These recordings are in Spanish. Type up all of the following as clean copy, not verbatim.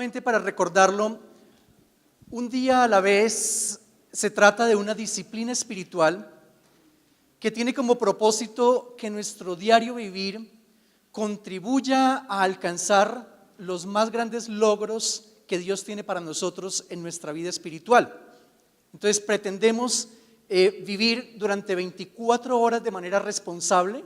solamente para recordarlo, un día a la vez se trata de una disciplina espiritual que tiene como propósito que nuestro diario vivir contribuya a alcanzar los más grandes logros que Dios tiene para nosotros en nuestra vida espiritual. Entonces pretendemos vivir durante 24 horas de manera responsable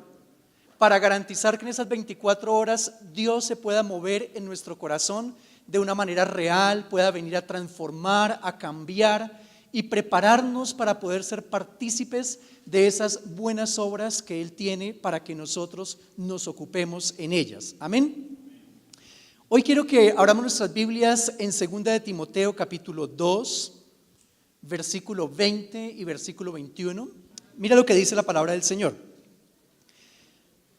para garantizar que en esas 24 horas Dios se pueda mover en nuestro corazón de una manera real, pueda venir a transformar, a cambiar y prepararnos para poder ser partícipes de esas buenas obras que Él tiene para que nosotros nos ocupemos en ellas. Amén. Hoy quiero que abramos nuestras Biblias en 2 de Timoteo capítulo 2, versículo 20 y versículo 21. Mira lo que dice la palabra del Señor.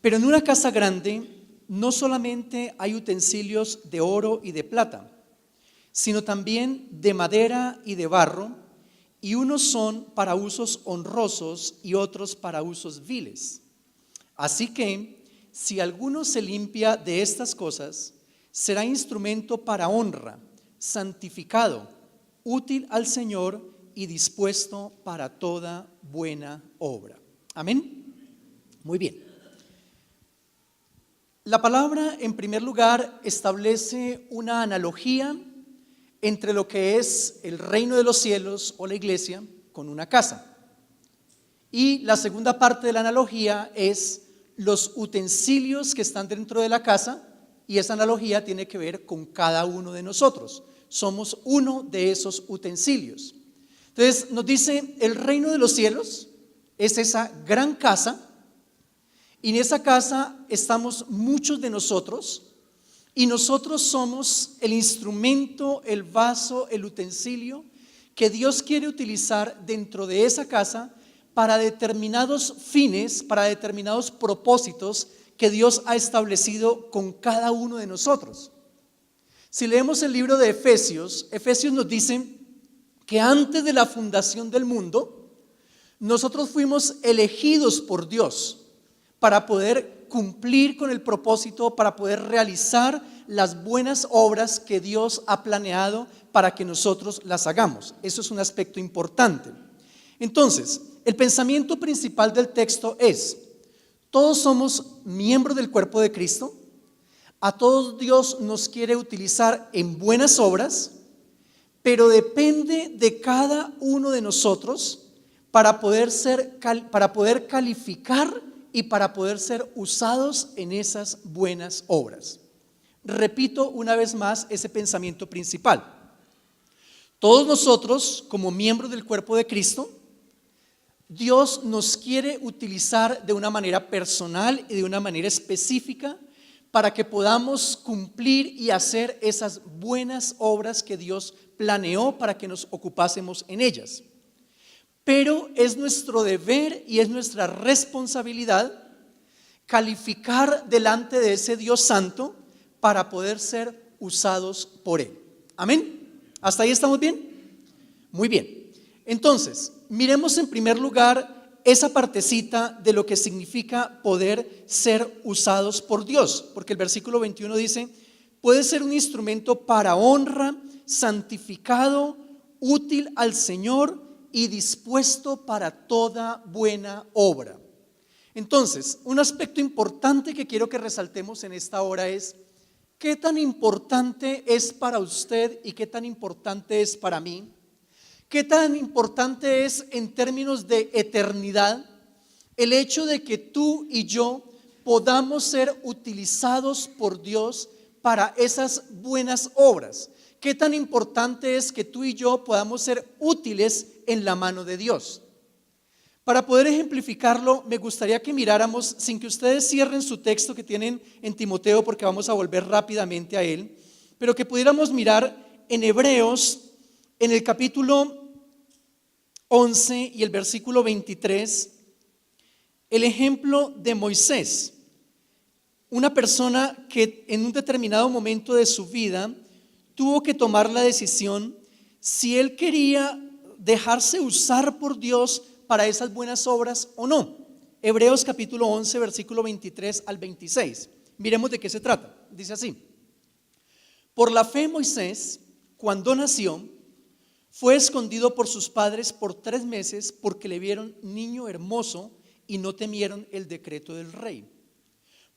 Pero en una casa grande no solamente hay utensilios de oro y de plata, sino también de madera y de barro, y unos son para usos honrosos y otros para usos viles. Así que, si alguno se limpia de estas cosas, será instrumento para honra, santificado, útil al Señor y dispuesto para toda buena obra. Amén. Muy bien. La palabra, en primer lugar, establece una analogía entre lo que es el reino de los cielos o la iglesia con una casa. Y la segunda parte de la analogía es los utensilios que están dentro de la casa, y esa analogía tiene que ver con cada uno de nosotros. Somos uno de esos utensilios. Entonces nos dice, el reino de los cielos es esa gran casa, y en esa casa estamos muchos de nosotros, y nosotros somos el instrumento, el vaso, el utensilio que Dios quiere utilizar dentro de esa casa para determinados fines, para determinados propósitos que Dios ha establecido con cada uno de nosotros. Si leemos el libro de Efesios, Efesios nos dice que antes de la fundación del mundo, nosotros fuimos elegidos por Dios para poder cumplir con el propósito, para poder realizar las buenas obras que Dios ha planeado para que nosotros las hagamos. Eso es un aspecto importante. Entonces, el pensamiento principal del texto es: todos somos miembros del cuerpo de Cristo, a todos Dios nos quiere utilizar en buenas obras, pero depende de cada uno de nosotros para poder calificar y para poder ser usados en esas buenas obras. Repito una vez más ese pensamiento principal. Todos nosotros, como miembros del cuerpo de Cristo, Dios nos quiere utilizar de una manera personal y de una manera específica para que podamos cumplir y hacer esas buenas obras que Dios planeó para que nos ocupásemos en ellas. Pero es nuestro deber y es nuestra responsabilidad calificar delante de ese Dios santo para poder ser usados por Él. ¿Amén? ¿Hasta ahí estamos bien? Muy bien. Entonces, miremos en primer lugar esa partecita de lo que significa poder ser usados por Dios, porque el versículo 21 dice: puede ser un instrumento para honra, santificado, útil al Señor y dispuesto para toda buena obra. Entonces, un aspecto importante que quiero que resaltemos en esta hora es: ¿qué tan importante es para usted y qué tan importante es para mí? ¿Qué tan importante es en términos de eternidad el hecho de que tú y yo podamos ser utilizados por Dios para esas buenas obras? ¿Qué tan importante es que tú y yo podamos ser útiles en la mano de Dios? Para poder ejemplificarlo, me gustaría que miráramos, sin que ustedes cierren su texto que tienen en Timoteo, porque vamos a volver rápidamente a él, pero que pudiéramos mirar en Hebreos, en el capítulo 11 y el versículo 23, el ejemplo de Moisés, una persona que en un determinado momento de su vida tuvo que tomar la decisión si él quería dejarse usar por Dios para esas buenas obras o no. Hebreos capítulo 11, versículo 23 al 26. Miremos de qué se trata. Dice así: Por la fe Moisés, cuando nació, fue escondido por sus padres por 3 meses porque le vieron niño hermoso y no temieron el decreto del rey.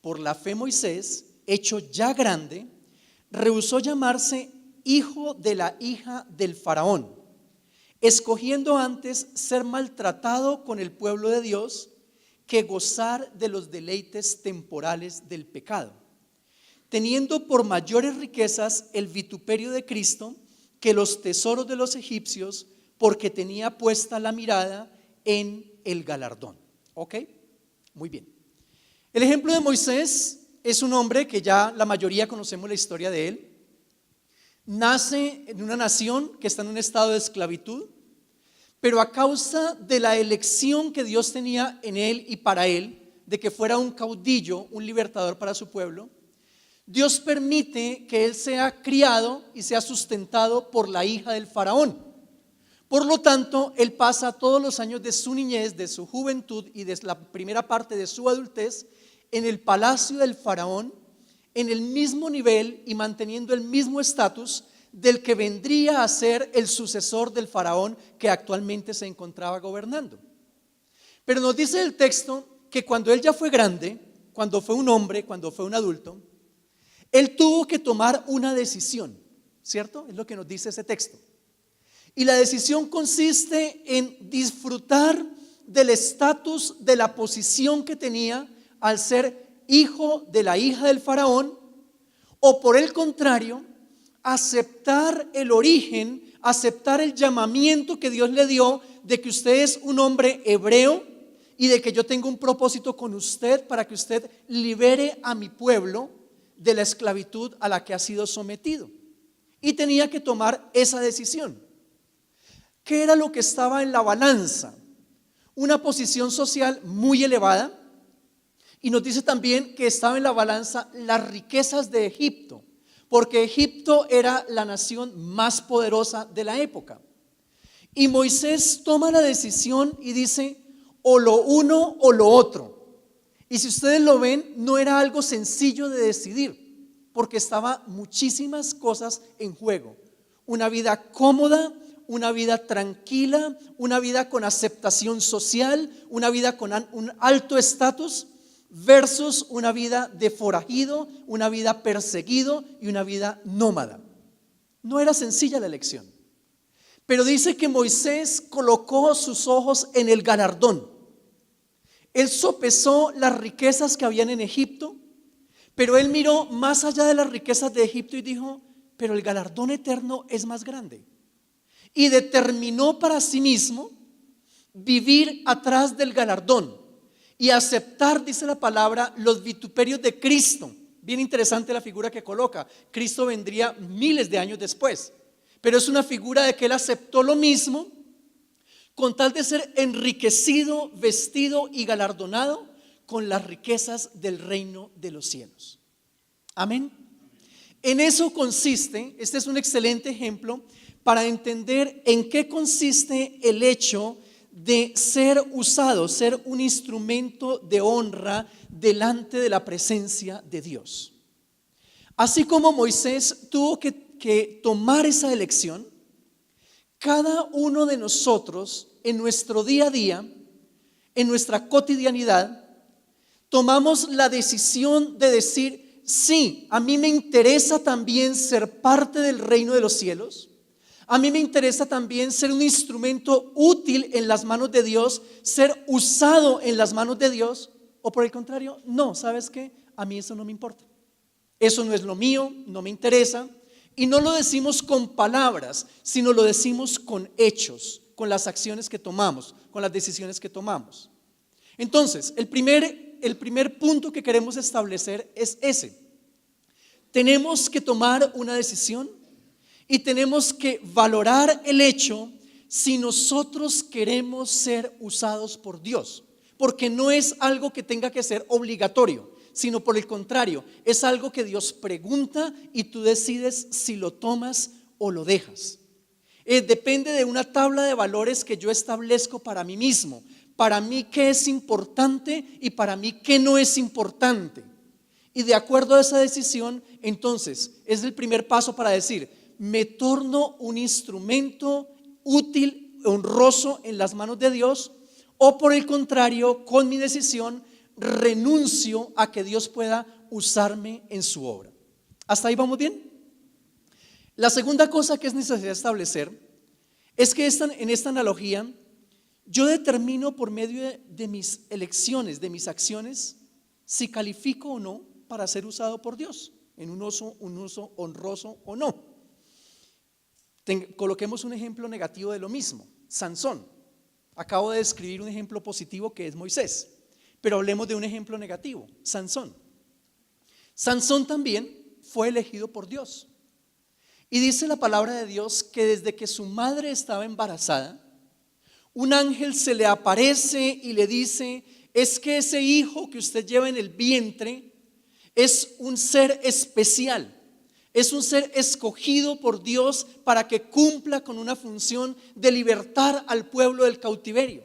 Por la fe Moisés, hecho ya grande, rehusó llamarse hijo de la hija del faraón, escogiendo antes ser maltratado con el pueblo de Dios que gozar de los deleites temporales del pecado, teniendo por mayores riquezas el vituperio de Cristo que los tesoros de los egipcios, porque tenía puesta la mirada en el galardón. ¿Ok? Muy bien. El ejemplo de Moisés es un hombre que ya la mayoría conocemos la historia de él. Nace en una nación que está en un estado de esclavitud, pero a causa de la elección que Dios tenía en él y para él, de que fuera un caudillo, un libertador para su pueblo, Dios permite que él sea criado y sea sustentado por la hija del faraón. Por lo tanto, él pasa todos los años de su niñez, de su juventud y de la primera parte de su adultez en el palacio del faraón, en el mismo nivel y manteniendo el mismo estatus del que vendría a ser el sucesor del faraón que actualmente se encontraba gobernando. Pero nos dice el texto que cuando él ya fue grande, cuando fue un hombre, cuando fue un adulto, él tuvo que tomar una decisión, ¿cierto? Es lo que nos dice ese texto. Y la decisión consiste en disfrutar del estatus, de la posición que tenía al ser hijo de la hija del faraón, o por el contrario, aceptar el origen, aceptar el llamamiento que Dios le dio de que usted es un hombre hebreo y de que yo tengo un propósito con usted para que usted libere a mi pueblo de la esclavitud a la que ha sido sometido. Y tenía que tomar esa decisión. ¿Qué era lo que estaba en la balanza? Una posición social muy elevada, y nos dice también que estaba en la balanza las riquezas de Egipto, porque Egipto era la nación más poderosa de la época. Y Moisés toma la decisión y dice, o lo uno o lo otro. Y si ustedes lo ven, no era algo sencillo de decidir, porque estaba muchísimas cosas en juego. Una vida cómoda, una vida tranquila, una vida con aceptación social, una vida con un alto estatus, versus una vida de forajido, una vida perseguido y una vida nómada. No era sencilla la elección. Pero dice que Moisés colocó sus ojos en el galardón. Él sopesó las riquezas que habían en Egipto, pero él miró más allá de las riquezas de Egipto y dijo, pero el galardón eterno es más grande. Y determinó para sí mismo vivir atrás del galardón y aceptar, dice la palabra, los vituperios de Cristo. Bien interesante la figura que coloca. Cristo vendría miles de años después, pero es una figura de que él aceptó lo mismo con tal de ser enriquecido, vestido y galardonado con las riquezas del reino de los cielos. Amén. En eso consiste, este es un excelente ejemplo para entender en qué consiste el hecho de ser usado, ser un instrumento de honra delante de la presencia de Dios. Así como Moisés tuvo que tomar esa elección, cada uno de nosotros en nuestro día a día, en nuestra cotidianidad, tomamos la decisión de decir, sí, a mí me interesa también ser parte del reino de los cielos. A mí me interesa también ser un instrumento útil en las manos de Dios, ser usado en las manos de Dios, o por el contrario, no, ¿sabes qué? A mí eso no me importa. Eso no es lo mío, no me interesa. Y no lo decimos con palabras, sino lo decimos con hechos, con las acciones que tomamos, con las decisiones que tomamos. Entonces, el primer punto que queremos establecer es ese. Tenemos que tomar una decisión y tenemos que valorar el hecho si nosotros queremos ser usados por Dios, porque no es algo que tenga que ser obligatorio, sino por el contrario, es algo que Dios pregunta y tú decides si lo tomas o lo dejas. Depende de una tabla de valores que yo establezco para mí mismo, para mí qué es importante y para mí qué no es importante. Y de acuerdo a esa decisión, entonces, es el primer paso para decir, me torno un instrumento útil, honroso en las manos de Dios, o por el contrario, con mi decisión, renuncio a que Dios pueda usarme en su obra. ¿Hasta ahí vamos bien? La segunda cosa que es necesario establecer es que en esta analogía yo determino por medio de mis elecciones, de mis acciones, si califico o no para ser usado por Dios en un uso honroso o no. Coloquemos un ejemplo negativo de lo mismo. Sansón. Acabo de describir un ejemplo positivo que es Moisés, pero hablemos de un ejemplo negativo, Sansón. Sansón también fue elegido por Dios. Y dice la palabra de Dios que desde que su madre estaba embarazada, un ángel se le aparece y le dice, es que ese hijo que usted lleva en el vientre es un ser especial, es un ser escogido por Dios para que cumpla con una función de libertar al pueblo del cautiverio.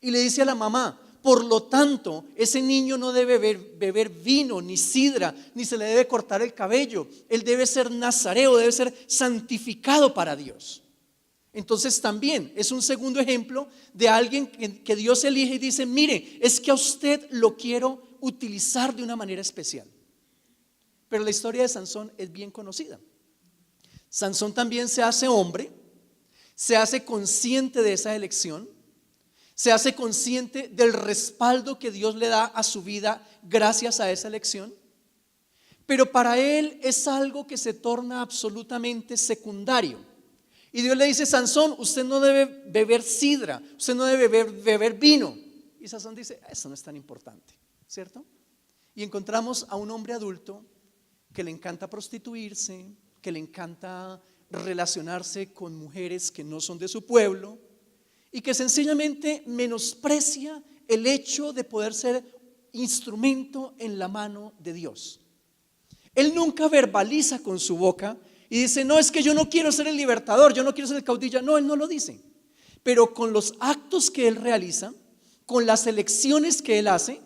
Y le dice a la mamá, por lo tanto, ese niño no debe beber vino ni sidra, ni se le debe cortar el cabello. Él debe ser nazareo, debe ser santificado para Dios. Entonces también es un segundo ejemplo de alguien que Dios elige y dice, mire, es que a usted lo quiero utilizar de una manera especial. Pero la historia de Sansón es bien conocida. Sansón también se hace hombre, se hace consciente de esa elección, se hace consciente del respaldo que Dios le da a su vida gracias a esa elección, pero para él es algo que se torna absolutamente secundario. Y Dios le dice, Sansón, usted no debe beber sidra, usted no debe beber vino. Y Sansón dice, eso no es tan importante, ¿cierto? Y encontramos a un hombre adulto que le encanta prostituirse, que le encanta relacionarse con mujeres que no son de su pueblo y que sencillamente menosprecia el hecho de poder ser instrumento en la mano de Dios. Él nunca verbaliza con su boca y dice, no, es que yo no quiero ser el libertador, yo no quiero ser el caudillo. No, él no lo dice. Pero con los actos que él realiza, con las elecciones que él hace,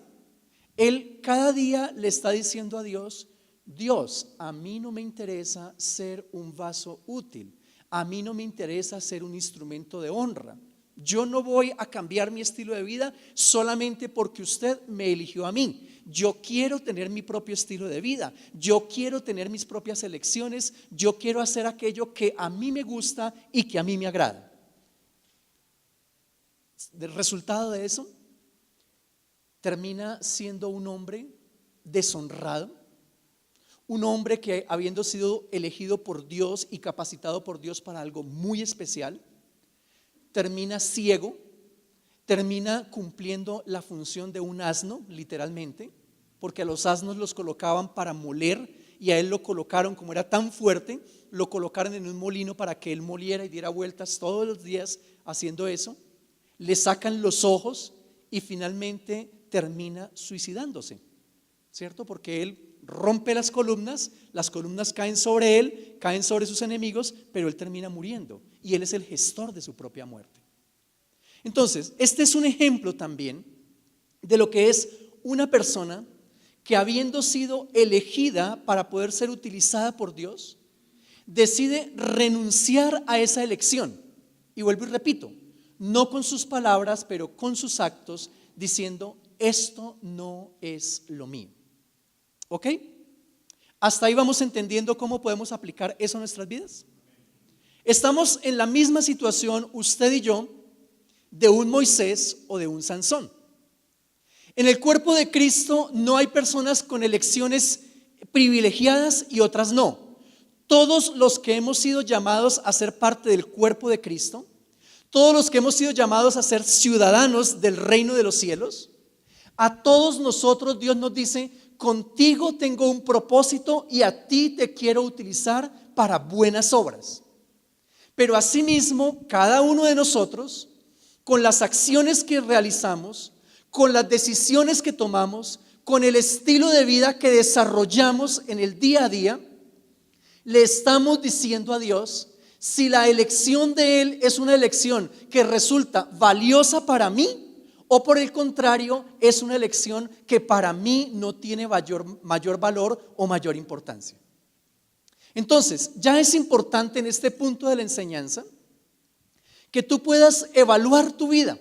él cada día le está diciendo a Dios, Dios, a mí no me interesa ser un vaso útil, a mí no me interesa ser un instrumento de honra. Yo no voy a cambiar mi estilo de vida solamente porque usted me eligió a mí. Yo quiero tener mi propio estilo de vida, yo quiero tener mis propias elecciones, yo quiero hacer aquello que a mí me gusta y que a mí me agrada. El resultado de eso termina siendo un hombre deshonrado, un hombre que habiendo sido elegido por Dios y capacitado por Dios para algo muy especial, termina ciego, termina cumpliendo la función de un asno, literalmente, porque a los asnos los colocaban para moler y a él lo colocaron, como era tan fuerte, lo colocaron en un molino para que él moliera y diera vueltas todos los días haciendo eso. Le sacan los ojos y finalmente termina suicidándose, ¿cierto? Porque él rompe las columnas caen sobre él, caen sobre sus enemigos, pero él termina muriendo y él es el gestor de su propia muerte. Entonces, este es un ejemplo también de lo que es una persona que, habiendo sido elegida para poder ser utilizada por Dios, decide renunciar a esa elección. Y vuelvo y repito, no con sus palabras, pero con sus actos, diciendo, esto no es lo mío. ¿Ok? Hasta ahí vamos entendiendo cómo podemos aplicar eso a nuestras vidas. Estamos en la misma situación, usted y yo, de un Moisés o de un Sansón. En el cuerpo de Cristo no hay personas con elecciones privilegiadas y otras no. Todos los que hemos sido llamados a ser parte del cuerpo de Cristo, todos los que hemos sido llamados a ser ciudadanos del reino de los cielos, a todos nosotros Dios nos dice, contigo tengo un propósito y a ti te quiero utilizar para buenas obras. Pero asimismo, cada uno de nosotros, con las acciones que realizamos, con las decisiones que tomamos, con el estilo de vida que desarrollamos en el día a día, le estamos diciendo a Dios, si la elección de Él es una elección que resulta valiosa para mí, o por el contrario, es una elección que para mí no tiene mayor valor o mayor importancia. Entonces, ya es importante en este punto de la enseñanza que tú puedas evaluar tu vida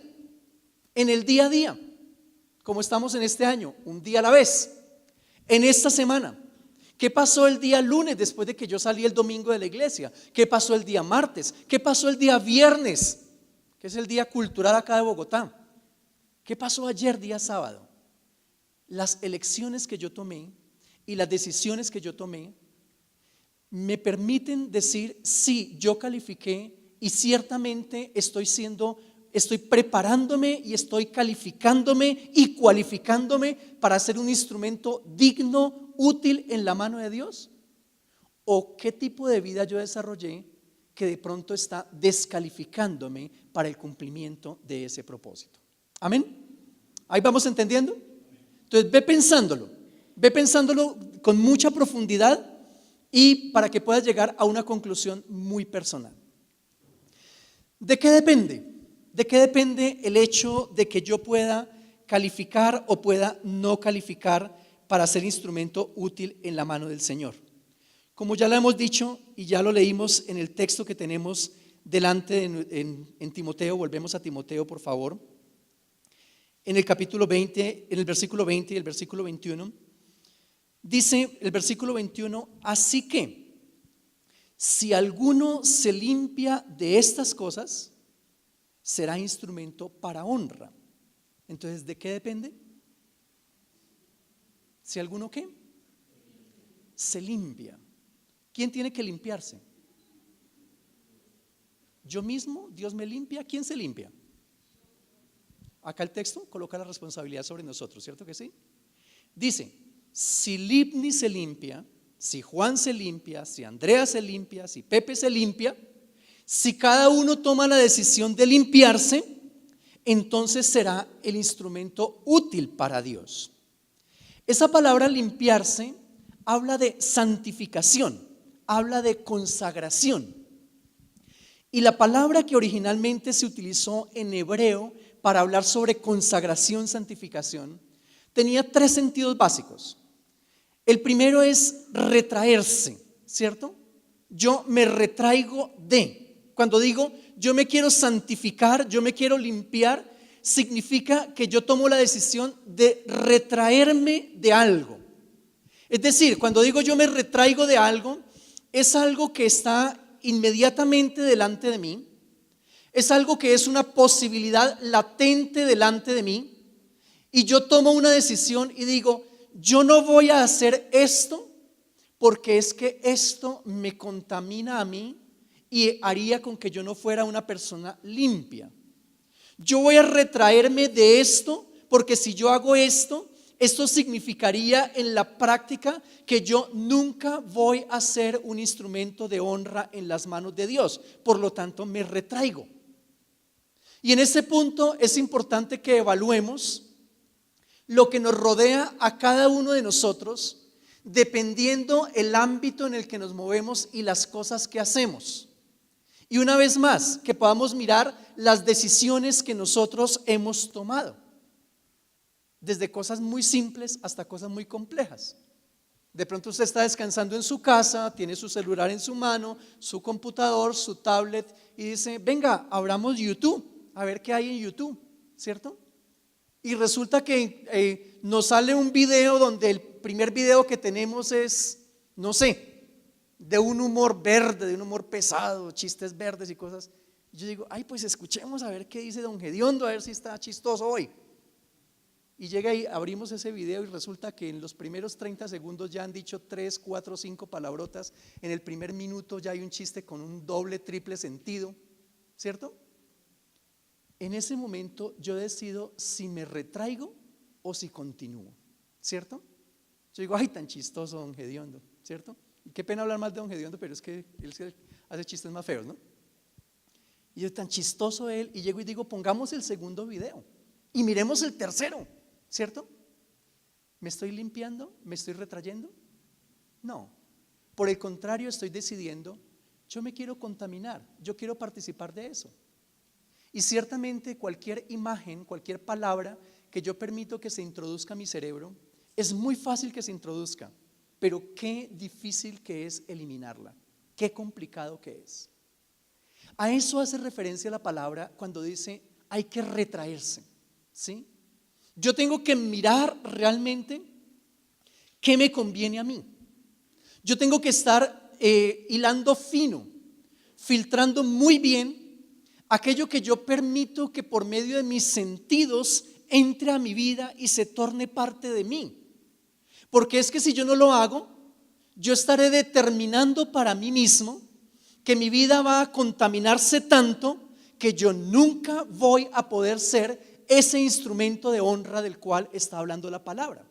en el día a día, como estamos en este año, un día a la vez, en esta semana. ¿Qué pasó el día lunes después de que yo salí el domingo de la iglesia? ¿Qué pasó el día martes? ¿Qué pasó el día viernes? Que es el día cultural acá de Bogotá. ¿Qué pasó ayer día sábado? Las elecciones que yo tomé y las decisiones que yo tomé me permiten decir, sí, yo califiqué y ciertamente estoy preparándome y estoy calificándome y cualificándome para ser un instrumento digno, útil en la mano de Dios. ¿O qué tipo de vida yo desarrollé que de pronto está descalificándome para el cumplimiento de ese propósito? Amén. Ahí vamos entendiendo. Entonces ve pensándolo con mucha profundidad y para que puedas llegar a una conclusión muy personal. ¿De qué depende? ¿De qué depende el hecho de que yo pueda calificar o pueda no calificar para ser instrumento útil en la mano del Señor? Como ya lo hemos dicho y ya lo leímos en el texto que tenemos delante en Timoteo, volvemos a Timoteo por favor, en el capítulo 20, en el versículo 20 y el versículo 21, dice el versículo 21, así que si alguno se limpia de estas cosas, será instrumento para honra. Entonces, ¿de qué depende? Si alguno ¿qué? Se limpia. ¿Quién tiene que limpiarse? ¿Yo mismo? ¿Dios me limpia? ¿Quién se limpia? Acá el texto coloca la responsabilidad sobre nosotros, ¿cierto que sí? Dice, si Libni se limpia, si Juan se limpia, si Andrea se limpia, si Pepe se limpia, si cada uno toma la decisión de limpiarse, entonces será el instrumento útil para Dios. Esa palabra limpiarse habla de santificación, habla de consagración. Y la palabra que originalmente se utilizó en hebreo para hablar sobre consagración, santificación, tenía tres sentidos básicos. El primero es retraerse, ¿cierto? Yo me retraigo de. Cuando digo yo me quiero santificar, yo me quiero limpiar, significa que yo tomo la decisión de retraerme de algo. Es decir, cuando digo yo me retraigo de algo, es algo que está inmediatamente delante de mí, es algo que es una posibilidad latente delante de mí, y yo tomo una decisión y digo, yo no voy a hacer esto porque es que esto me contamina a mí y haría con que yo no fuera una persona limpia. Yo voy a retraerme de esto porque si yo hago esto, esto significaría en la práctica que yo nunca voy a ser un instrumento de honra en las manos de Dios. Por lo tanto, me retraigo. Y en ese punto es importante que evaluemos lo que nos rodea a cada uno de nosotros, dependiendo el ámbito en el que nos movemos y las cosas que hacemos. Y una vez más, que podamos mirar las decisiones que nosotros hemos tomado, desde cosas muy simples hasta cosas muy complejas. De pronto usted está descansando en su casa, tiene su celular en su mano, su computador, su tablet y dice, venga, abramos YouTube, a ver qué hay en YouTube, ¿cierto? Y resulta que nos sale un video donde el primer video que tenemos es, no sé, de un humor verde, de un humor pesado, chistes verdes y cosas. Yo digo, ay, pues escuchemos a ver qué dice don Gediondo, a ver si está chistoso hoy. Y llega y abrimos ese video y resulta que en los primeros 30 segundos ya han dicho 3, 4, 5 palabrotas. En el primer minuto ya hay un chiste con un doble, triple sentido, ¿cierto? En ese momento yo decido si me retraigo o si continúo, ¿cierto? Yo digo, ay, tan chistoso don Gediondo, ¿cierto? Y qué pena hablar mal de don Gediondo, pero es que él hace chistes más feos, ¿no? Y es tan chistoso él, y llego y digo, pongamos el segundo video y miremos el tercero, ¿cierto? ¿Me estoy limpiando? ¿Me estoy retrayendo? No, por el contrario estoy decidiendo, yo me quiero contaminar, yo quiero participar de eso. Y ciertamente cualquier imagen, cualquier palabra que yo permito que se introduzca a mi cerebro, es muy fácil que se introduzca, pero qué difícil que es eliminarla, qué complicado que es. A eso hace referencia la palabra cuando dice hay que retraerse, ¿sí? Yo tengo que mirar realmente qué me conviene a mí. Yo tengo que estar hilando fino, filtrando muy bien aquello que yo permito que por medio de mis sentidos entre a mi vida y se torne parte de mí. Porque es que si yo no lo hago, yo estaré determinando para mí mismo que mi vida va a contaminarse tanto que yo nunca voy a poder ser ese instrumento de honra del cual está hablando la palabra.